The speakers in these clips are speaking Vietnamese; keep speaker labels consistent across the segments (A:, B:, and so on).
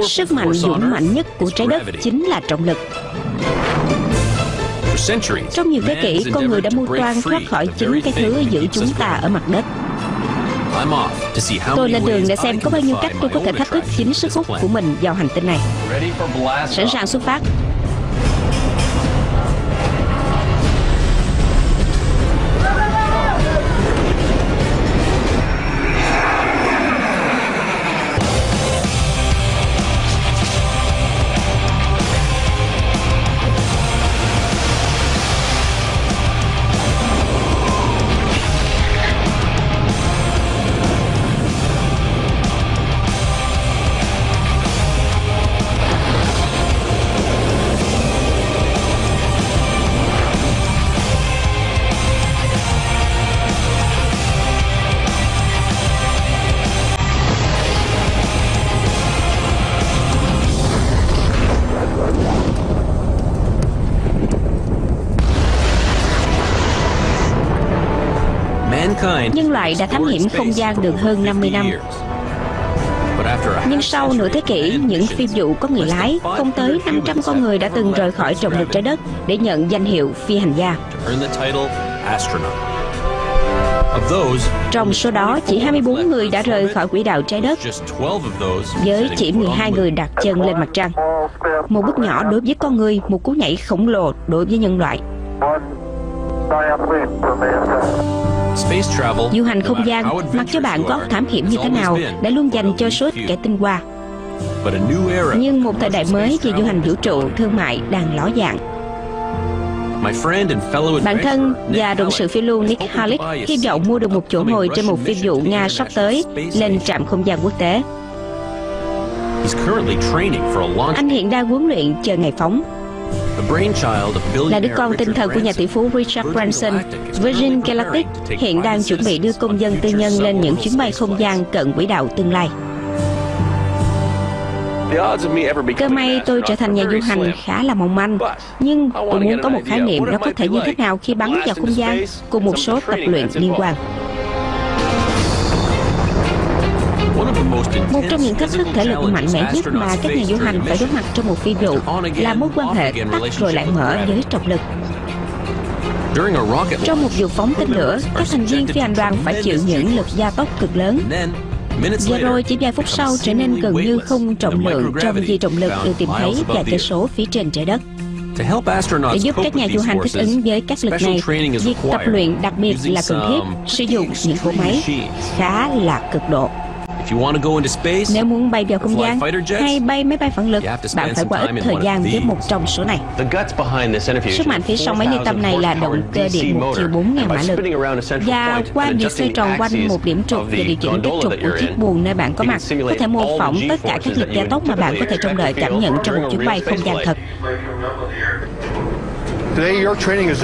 A: Sức mạnh dũng mạnh nhất của trái đất chính là trọng lực. Trong nhiều thế kỷ, con người đã mưu toan thoát khỏi chính cái thứ giữ chúng ta ở mặt đất. Tôi lên đường để xem có bao nhiêu cách tôi có thể thách thức chính sức hút của mình vào hành tinh này. Sẵn sàng xuất phát. Nhân loại đã thám hiểm không gian được hơn 50 năm. Nhưng sau nửa thế kỷ, những phi vụ có người lái, không tới 500 con người đã từng rời khỏi trọng lực trái đất để nhận danh hiệu phi hành gia. Trong số đó, chỉ 24 người đã rời khỏi quỹ đạo trái đất, với chỉ 12 người đặt chân lên mặt trăng. Một bước nhỏ đối với con người, một cú nhảy khổng lồ đối với nhân loại. Du hành không gian, mặc cho bạn có thám hiểm như thế nào, đã luôn dành cho số ít kẻ tinh hoa. Nhưng một thời đại mới về du hành vũ trụ thương mại đang ló dạng. Bạn thân và đồng sự phiêu lưu Nick Halleck hy vọng mua được một chỗ ngồi trên một phi vụ Nga sắp tới lên trạm không gian quốc tế. Anh hiện đang huấn luyện chờ ngày phóng. Là đứa con tinh thần của nhà tỷ phú Richard Branson, Virgin Galactic hiện đang chuẩn bị đưa công dân tư nhân lên những chuyến bay không gian cận quỹ đạo tương lai. Cơ may tôi trở thành nhà du hành khá là mong manh, nhưng tôi muốn có một khái niệm nó có thể như thế nào khi bắn vào không gian cùng một số tập luyện liên quan. Một trong những thách thức thể lực mạnh mẽ nhất mà các nhà du hành phải đối mặt trong một phi vụ là mối quan hệ tắt rồi lại mở với trọng lực. Trong một vụ phóng tên lửa, các thành viên phi hành đoàn phải chịu những lực gia tốc cực lớn. Và rồi chỉ vài phút sau trở nên gần như không trọng lượng trong vì trọng lực được tìm thấy vài cây số phía trên trái đất. Để giúp các nhà du hành thích ứng với các lực này, việc tập luyện đặc biệt là cần thiết, sử dụng những cỗ máy khá là cực độ. Nếu muốn bay vào không gian hay bay máy bay phản lực, bạn phải qua ít thời gian với một trong số này. Sức mạnh phía sau máy ly tâm này là động cơ điện một chiều 4.000 mã lực, và qua việc xoay tròn quanh một điểm trục và điều chỉnh cách trục của chiếc buồng nơi bạn có mặt, có thể mô phỏng tất cả các lực gia tốc mà bạn có thể trông đợi cảm nhận trong một chuyến bay không gian thật.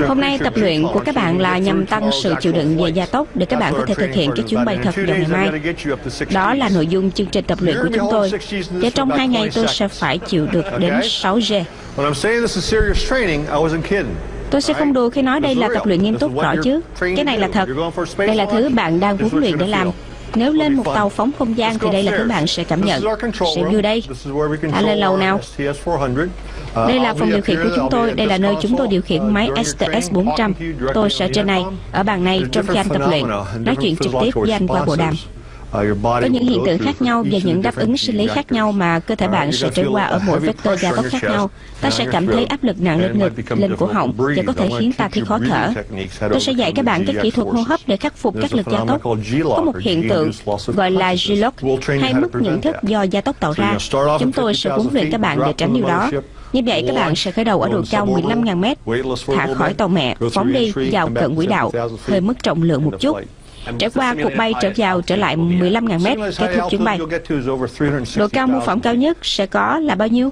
A: Hôm nay tập luyện của các bạn là nhằm tăng sự chịu đựng về gia tốc để các bạn có thể thực hiện các chuyến bay thật vào ngày mai. Đó là nội dung chương trình tập luyện của chúng tôi. Và trong 2 ngày tôi sẽ phải chịu được đến 6G. Tôi sẽ không đùa khi nói đây là tập luyện nghiêm túc, rõ chứ? Cái này là thật. Đây là thứ bạn đang huấn luyện để làm. Nếu lên một tàu phóng không gian thì đây là thứ bạn sẽ cảm nhận. Sẽ vui đây. Hãy lên lầu nào. Đây là phòng điều khiển của chúng tôi. Đây là nơi chúng tôi điều khiển máy STS-400. Tôi sẽ trên này, ở bàn này trong khi anh tập luyện, nói chuyện trực tiếp với anh qua bộ đàm. Có những hiện tượng khác nhau và những đáp ứng sinh lý khác nhau mà cơ thể bạn sẽ trải qua ở mỗi vector gia tốc khác nhau. Ta sẽ cảm thấy áp lực nặng lên ngực, lên cổ họng và có thể khiến ta thấy khó thở. Tôi sẽ dạy các bạn các kỹ thuật hô hấp để khắc phục các lực gia tốc. Có một hiện tượng gọi là G-lock hay mất nhận thức do gia tốc tạo ra. Chúng tôi sẽ huấn luyện các bạn để tránh điều đó. Như vậy các bạn sẽ khởi đầu ở độ cao 15.000 mét, thả khỏi tàu mẹ, phóng đi vào cận quỹ đạo, hơi mất trọng lượng một chút. Trải qua cuộc bay trở vào trở lại 15.000 mét, kết thúc chuyến bay. Độ cao mô phỏng cao nhất sẽ có là bao nhiêu?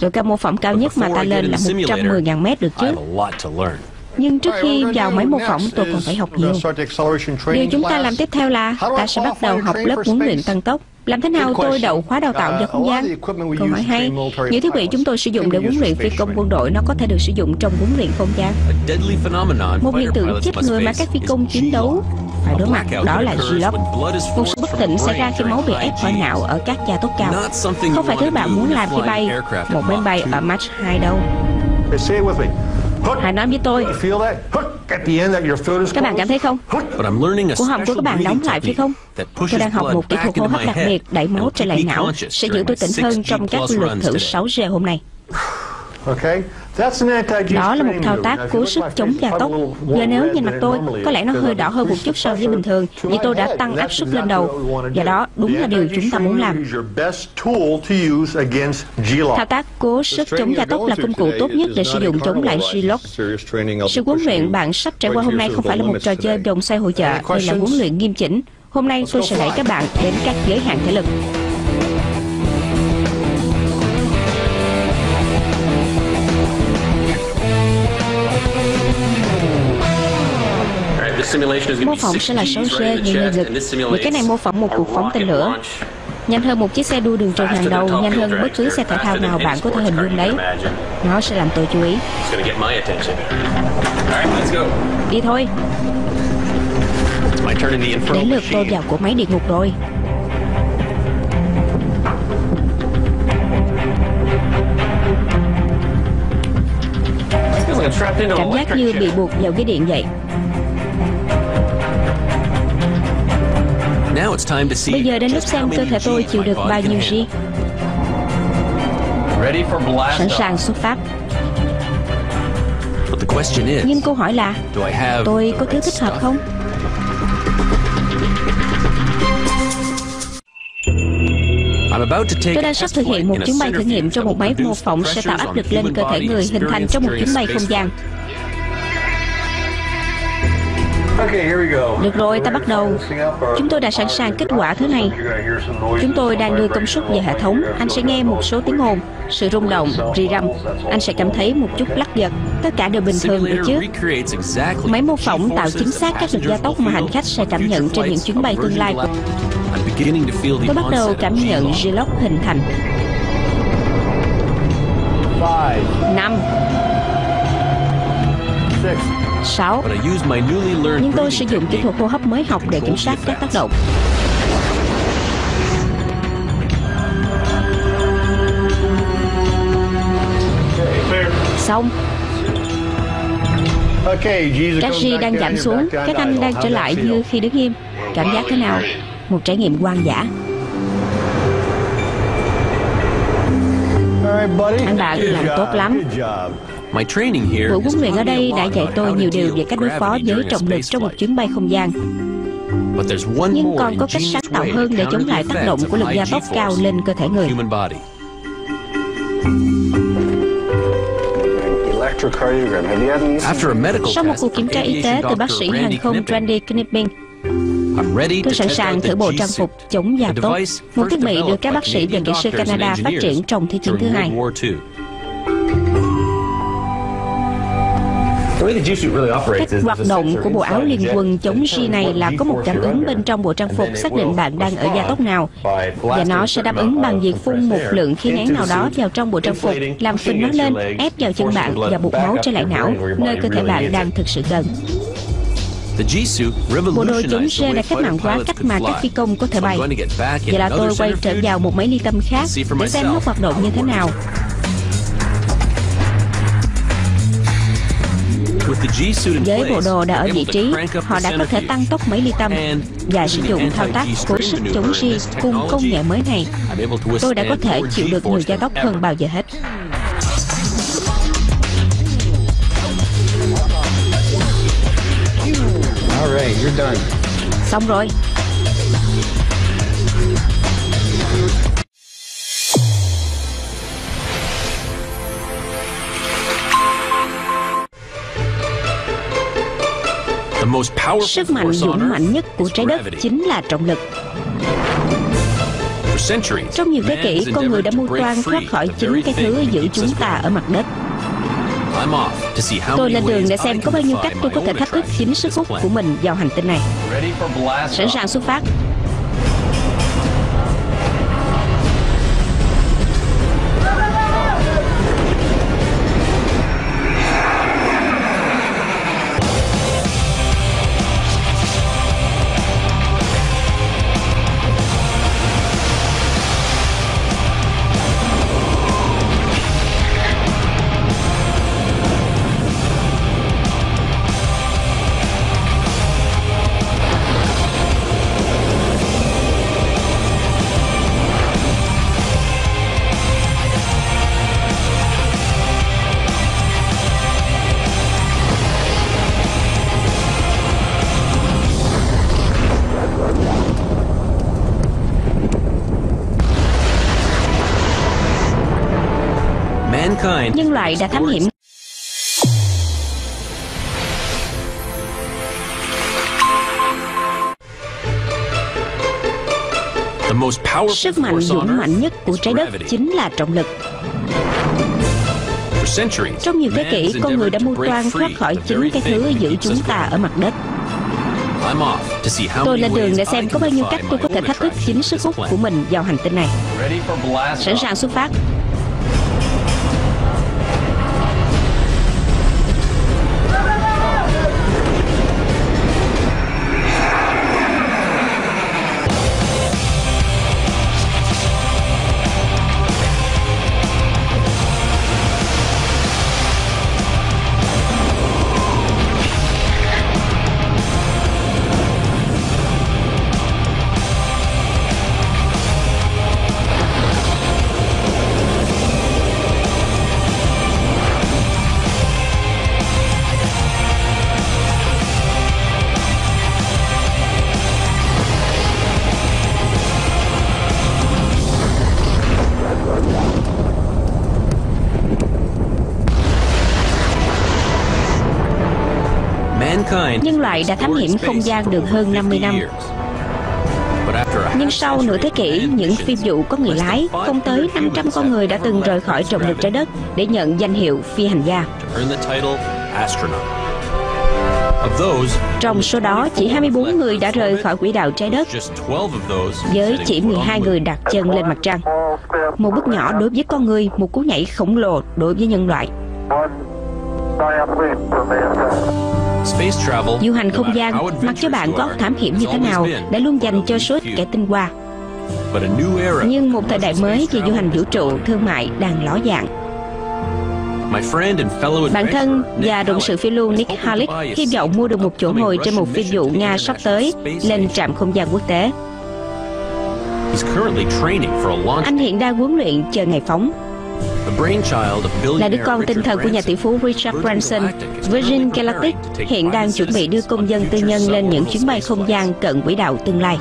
A: Độ cao mô phỏng cao nhất mà ta lên là 110.000 mét được chứ? Nhưng trước khi vào máy mô phỏng tôi còn phải học nhiều. Điều chúng ta làm tiếp theo là ta sẽ bắt đầu học lớp huấn luyện tăng tốc. Làm thế nào tôi đậu khóa đào tạo vào không gian? Câu hỏi hay. Những thiết bị chúng tôi sử dụng để huấn luyện phi công quân đội nó có thể được sử dụng trong huấn luyện không gian. Một hiện tượng chết người mà các phi công chiến đấu phải đối mặt, đó là G-lock. Một sự bất tỉnh xảy ra khi máu bị ép khỏi não ở các gia tốc cao. Không phải thứ bạn muốn làm khi bay một máy bay ở Mach 2 đâu. Hãy nói với tôi. Các bạn cảm thấy không? Cổ họng của các bạn đóng lại phải không? Tôi đang học một kỹ thuật hô hấp đặc biệt đẩy máu trở lại não, sẽ giữ tôi tỉnh hơn trong các lượt thử 6G hôm nay. Đó là một thao tác cố sức chống gia tốc. Giờ nếu nhìn mặt tôi, có lẽ nó hơi đỏ hơn một chút so với bình thường, vì tôi đã tăng áp suất lên đầu. Do đó, đúng là điều chúng ta muốn làm. Thao tác cố sức chống gia tốc là công cụ tốt nhất để sử dụng chống lại G-lock. Sự huấn luyện bạn sắp trải qua hôm nay không phải là một trò chơi vòng xoay hội chợ, đây là huấn luyện nghiêm chỉnh. Hôm nay tôi sẽ đẩy các bạn đến các giới hạn thể lực. Mô phỏng sẽ là 6G như nơi ngực. Những cái này mô phỏng một cuộc phóng tên lửa. Nhanh hơn một chiếc xe đua đường trường hàng đầu, nhanh hơn bất cứ xe thể thao nào bạn có thể hình dung đấy. Nó sẽ làm tôi chú ý. Đi thôi. Đến lượt tôi vào cỗ máy địa ngục rồi. Cảm giác như bị buộc vào cái điện vậy. Bây giờ đến lúc xem cơ thể tôi chịu được bao nhiêu G. Sẵn sàng xuất phát. Nhưng câu hỏi là, tôi có thứ thích hợp không? Tôi đang sắp thực hiện một chuyến bay thử nghiệm trong một máy mô phỏng sẽ tạo áp lực lên cơ thể người hình thành trong một chuyến bay không gian. Được rồi, ta bắt đầu. Chúng tôi đã sẵn sàng kết quả thứ này. Chúng tôi đang đưa công suất về hệ thống. Anh sẽ nghe một số tiếng ồn, sự rung động, rì rầm. Anh sẽ cảm thấy một chút lắc giật. Tất cả đều bình thường được chứ? Máy mô phỏng tạo chính xác các lực gia tốc mà hành khách sẽ cảm nhận trên những chuyến bay tương lai. Tôi bắt đầu cảm nhận G-lock hình thành. 5 6. Nhưng tôi sử dụng kỹ thuật hô hấp mới học để kiểm soát các tác động. Xong. Các G đang giảm xuống. Các anh đang trở lại như khi đứng im. Cảm giác thế nào? Một trải nghiệm hoang dã. Anh bạn làm tốt lắm. Buổi huấn luyện ở đây đã dạy tôi nhiều điều về cách đối phó với trọng lực trong một chuyến bay không gian. Nhưng còn có cách sáng tạo hơn để chống lại tác động của lực gia tốc cao lên cơ thể người. Sau một cuộc kiểm tra y tế từ bác sĩ hàng không Randy Knipping, tôi sẵn sàng thử bộ trang phục chống gia tốc, một thiết bị được các bác sĩ và kỹ sư Canada phát triển trong Thế chiến thứ hai. Cách hoạt động của bộ áo liền quần chống G này là có một cảm ứng bên trong bộ trang phục xác định bạn đang ở gia tốc nào, và nó sẽ đáp ứng bằng việc phun một lượng khí nén nào đó vào trong bộ trang phục, làm phình nó lên, ép vào chân bạn và buộc máu trở lại não, nơi cơ thể bạn đang thực sự cần. Bộ đồ chống G đã cách mạng hóa cách mà các phi công có thể bay. Vậy là tôi quay trở vào một máy ly tâm khác để xem nó hoạt động như thế nào. Với bộ đồ đã ở vị trí, họ đã có thể tăng tốc máy ly tâm và sử dụng thao tác cố sức chống G cùng công nghệ mới này. Tôi đã có thể chịu được nhiều gia tốc hơn bao giờ hết. Xong rồi. Sức mạnh dũng mạnh nhất của trái đất chính là trọng lực. Trong nhiều thế kỷ, con người đã mưu toan thoát khỏi chính cái thứ giữ chúng ta ở mặt đất. Tôi lên đường để xem có bao nhiêu cách tôi có thể thách thức chính sức hút của mình vào hành tinh này. Sẵn sàng xuất phát. Nhân loại đã thám hiểm sức mạnh dũng mạnh nhất của trái đất chính là trọng lực. Trong nhiều thế kỷ, con người đã mưu toan thoát khỏi chính cái thứ giữ chúng ta ở mặt đất. Tôi lên đường để xem có bao nhiêu cách tôi có thể thách thức chính sức hút của mình vào hành tinh này. Sẵn sàng xuất phát. Nhân loại đã thám hiểm không gian được hơn 50 năm. Nhưng sau nửa thế kỷ, những phi vụ có người lái, không tới 500 con người đã từng rời khỏi trọng lực trái đất để nhận danh hiệu phi hành gia. Trong số đó, chỉ 24 người đã rời khỏi quỹ đạo trái đất, với chỉ 12 người đặt chân lên mặt trăng. Một bước nhỏ đối với con người, một cú nhảy khổng lồ đối với nhân loại. Du hành không gian, mặc cho bạn có thám hiểm như thế nào, đã luôn dành cho số ít kẻ tinh hoa. Nhưng một thời đại mới về du hành vũ trụ thương mại đang ló dạng. Bạn thân và đồng sự phiêu lưu Nick Halleck hy vọng mua được một chỗ ngồi trên một phi vụ Nga sắp tới lên trạm không gian quốc tế. Anh hiện đang huấn luyện chờ ngày phóng. Là đứa con tinh thần của nhà tỷ phú Richard Branson, Virgin Galactic hiện đang chuẩn bị đưa công dân tư nhân lên những chuyến bay không gian cận quỹ đạo tương lai.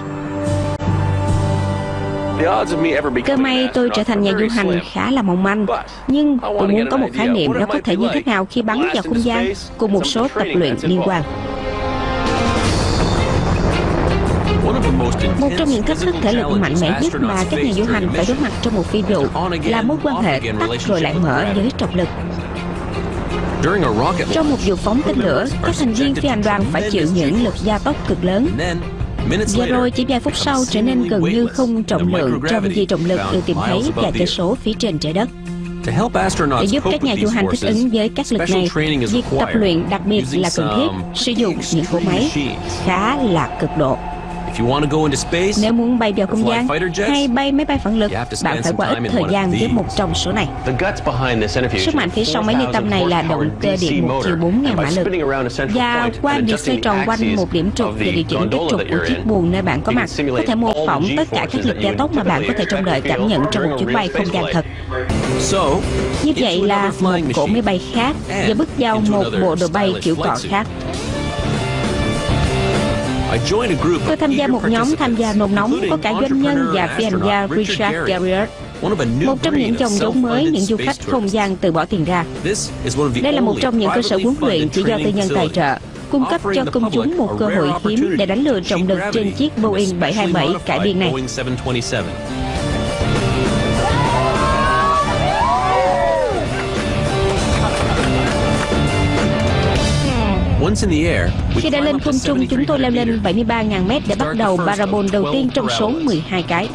A: Cơ may tôi trở thành nhà du hành khá là mong manh, nhưng tôi muốn có một khái niệm nó có thể như thế nào khi bắn vào không gian cùng một số tập luyện liên quan. Một trong những thách thức thể lực mạnh mẽ nhất mà các nhà du hành phải đối mặt trong một phi vụ là mối quan hệ tắt rồi lại mở với trọng lực. Trong một vụ phóng tên lửa, các thành viên phi hành đoàn phải chịu những lực gia tốc cực lớn. Và rồi chỉ vài phút sau trở nên gần như không trọng lượng trong vì trọng lực được tìm thấy vài cây số phía trên trái đất. Để giúp các nhà du hành thích ứng với các lực này, việc tập luyện đặc biệt là cần thiết, sử dụng những cỗ máy khá là cực độ. Nếu muốn bay vào không gian hay bay máy bay phản lực, bạn phải qua ít thời gian với một trong số này. Sức mạnh phía sau máy ly tâm này là động cơ điện 1 chiều 4.000 mã lực, và qua việc xoay tròn quanh một điểm trục và điều chỉnh kích trục của chiếc buồng nơi bạn có mặt, có thể mô phỏng tất cả các lực gia tốc mà bạn có thể trông đợi cảm nhận trong một chuyến bay không gian thật. Như vậy là một cỗ máy bay khác và bước vào một bộ đồ bay kiểu cọ khác. Tôi tham gia một nhóm tham gia nôn nóng có cả doanh nhân và phi hành gia Richard Garriott, một trong những dòng giống mới những du khách không gian từ bỏ tiền ra. Đây là một trong những cơ sở huấn luyện chỉ do tư nhân tài trợ, cung cấp cho công chúng một cơ hội hiếm để đánh lừa trọng lực trên chiếc Boeing 727 cải biên này. Khi đã lên không trung, chúng tôi leo lên 73.000 mét để bắt đầu parabol đầu tiên trong số 12 cái.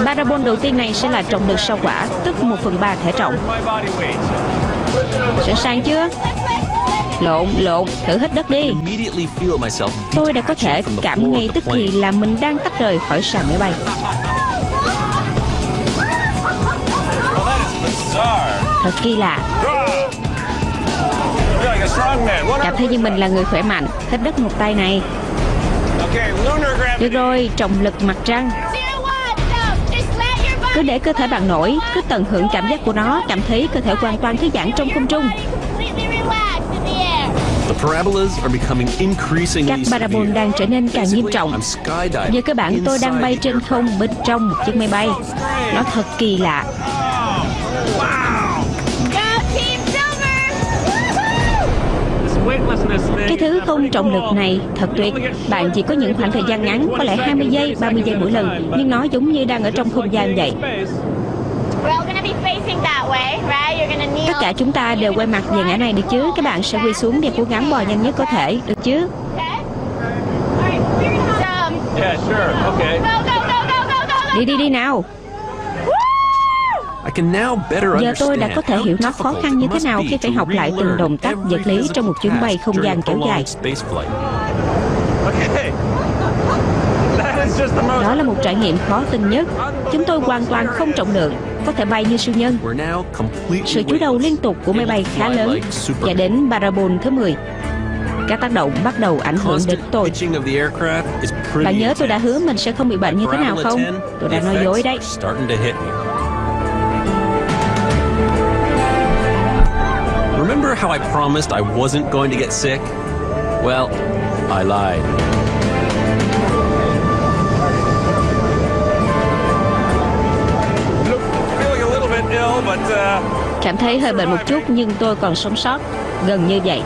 A: Parabol đầu tiên này sẽ là trọng lực sao hỏa, tức 1/3 thể trọng. Sẵn sàng chưa? Lộn, thử hít đất đi. Tôi đã có thể cảm ngay tức thì là mình đang tách rời khỏi sàn máy bay. Thật kỳ lạ. Cảm thấy như mình là người khỏe mạnh. Hít đất một tay này. Được rồi, trọng lực mặt trăng. Cứ để cơ thể bạn nổi, cứ tận hưởng cảm giác của nó, cảm thấy cơ thể hoàn toàn thư giãn trong không trung. Các parabol đang trở nên càng nghiêm trọng. Về cơ bản tôi đang bay trên không bên trong một chiếc máy bay. Nó thật kỳ lạ. Cái thứ không trọng lực này thật tuyệt. Bạn chỉ có những khoảng thời gian ngắn, có lẽ 20 giây, 30 giây mỗi lần, nhưng nó giống như đang ở trong không gian vậy. Tất cả chúng ta đều quay mặt về ngã này được chứ? Các bạn sẽ quay xuống để cố gắng bò nhanh nhất có thể, được chứ? Đi nào. Giờ tôi đã có thể hiểu nó khó khăn như thế nào khi phải học lại từng động tác vật lý trong một chuyến bay không gian kéo dài. Đó là một trải nghiệm khó tin nhất. Chúng tôi hoàn toàn không trọng lượng, có thể bay như siêu nhân. Sự chủ đầu liên tục của máy bay khá lớn. Và đến parabol thứ 10, các tác động bắt đầu ảnh hưởng đến tôi. Bạn nhớ tôi đã hứa mình sẽ không bị bệnh như thế nào không? Tôi đã nói dối đấy.
B: Remember how I promised I wasn't going to get sick? Well, I lied. Feeling a little bit ill, but
A: cảm thấy hơi bệnh một chút nhưng tôi còn sống sót, gần như vậy.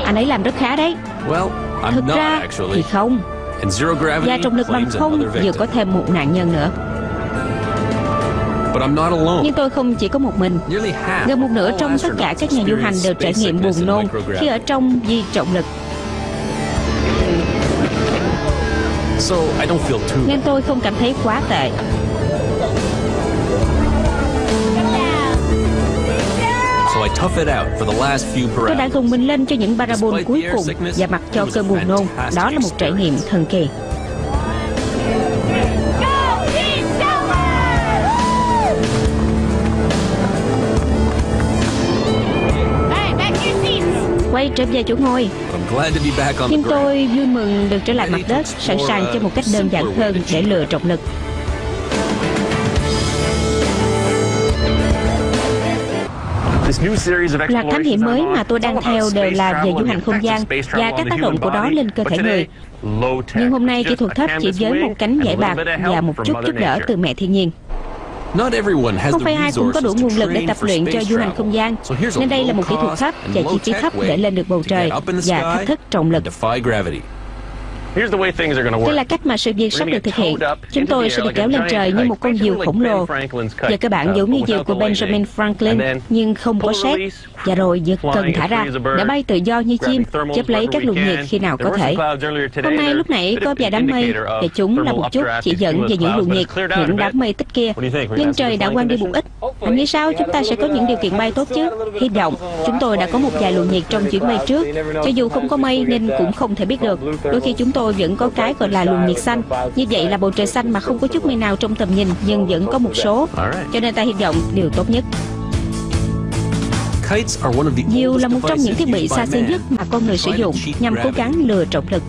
A: Anh ấy làm rất khá đấy. Thực ra thì không. Và trọng lực bằng không vừa có thêm một nạn nhân nữa. Nhưng tôi không chỉ có một mình. Gần một nửa trong tất cả các nhà du hành đều trải nghiệm buồn nôn khi ở trong vi trọng lực. Nên tôi không cảm thấy quá tệ. Tôi đã gồng mình lên cho những parabol cuối cùng và mặc cho cơn buồn nôn. Đó là một trải nghiệm thần kỳ. Quay trở về chỗ ngồi. Nhưng tôi vui mừng được trở lại mặt đất, sẵn sàng cho một cách đơn giản hơn để lừa trọng lực. Loạt thám hiểm mới mà tôi đang theo đều là về du hành không gian và các tác động của đó lên cơ thể người. Nhưng hôm nay kỹ thuật thấp chỉ với một cánh dải bạc và một chút giúp đỡ từ mẹ thiên nhiên. Không phải ai cũng có đủ nguồn lực để tập luyện cho du hành không gian, nên đây là một kỹ thuật thấp và chi phí thấp để lên được bầu trời và thách thức trọng lực. Đây là cách mà sự việc sắp được thực hiện. Chúng tôi sẽ được kéo lên trời như một con diều khổng lồ. Về cơ bản giống như diều của Benjamin Franklin, nhưng không có sét. Và rồi giật cần thả ra để bay tự do như chim, chớp lấy các luồng nhiệt khi nào có thể. Hôm nay lúc nãy có vài đám mây, và chúng là một chút chỉ dẫn về những luồng nhiệt, những đám mây tích kia. Nhưng trời đã quang đi một ít. Anh nghĩ sao chúng ta sẽ có những điều kiện bay tốt chứ? Hy vọng. Chúng tôi đã có một vài luồng nhiệt trong chuyến bay trước. Cho dù không có mây nên cũng không thể biết được. Đôi khi chúng tôi vẫn có cái gọi là luồng nhiệt xanh. Như vậy là bầu trời xanh mà không có chút mây nào trong tầm nhìn, nhưng vẫn có một số. Cho nên ta hy vọng điều tốt nhất. Diều là một trong những thiết bị xa xỉ nhất mà con người sử dụng nhằm cố gắng lừa trọng lực.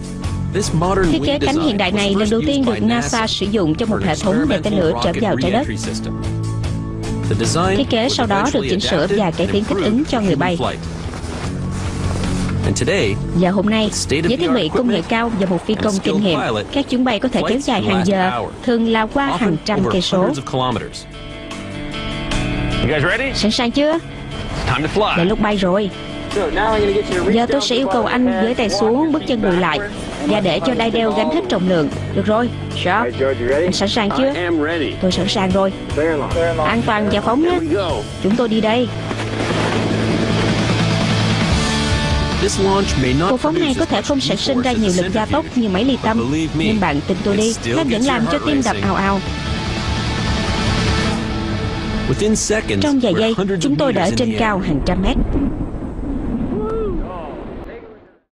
A: Thiết kế cánh hiện đại này lần đầu tiên được NASA sử dụng cho một hệ thống để tên lửa trở vào trái đất. Thiết kế sau đó được chỉnh sửa và cải tiến thích ứng cho người bay. Và hôm nay, với thiết bị công nghệ cao và một phi công kinh nghiệm, các chuyến bay có thể kéo dài hàng giờ, thường là qua hàng trăm cây số. Sẵn sàng chưa? Đến lúc bay rồi. Giờ tôi sẽ yêu cầu anh gới tay xuống, bước chân lùi lại và để cho đai đeo gánh hết trọng lượng. Được rồi, George, anh sẵn sàng chưa? Tôi sẵn sàng rồi. An toàn và phóng nhé. Chúng tôi đi đây. Cuộc phóng này có thể không sản sinh ra nhiều lực gia tốc như máy ly tâm, nhưng bạn tin tôi đi, nó vẫn làm cho tim đập ào ào. Trong vài giây, chúng tôi đã ở trên cao hàng trăm mét.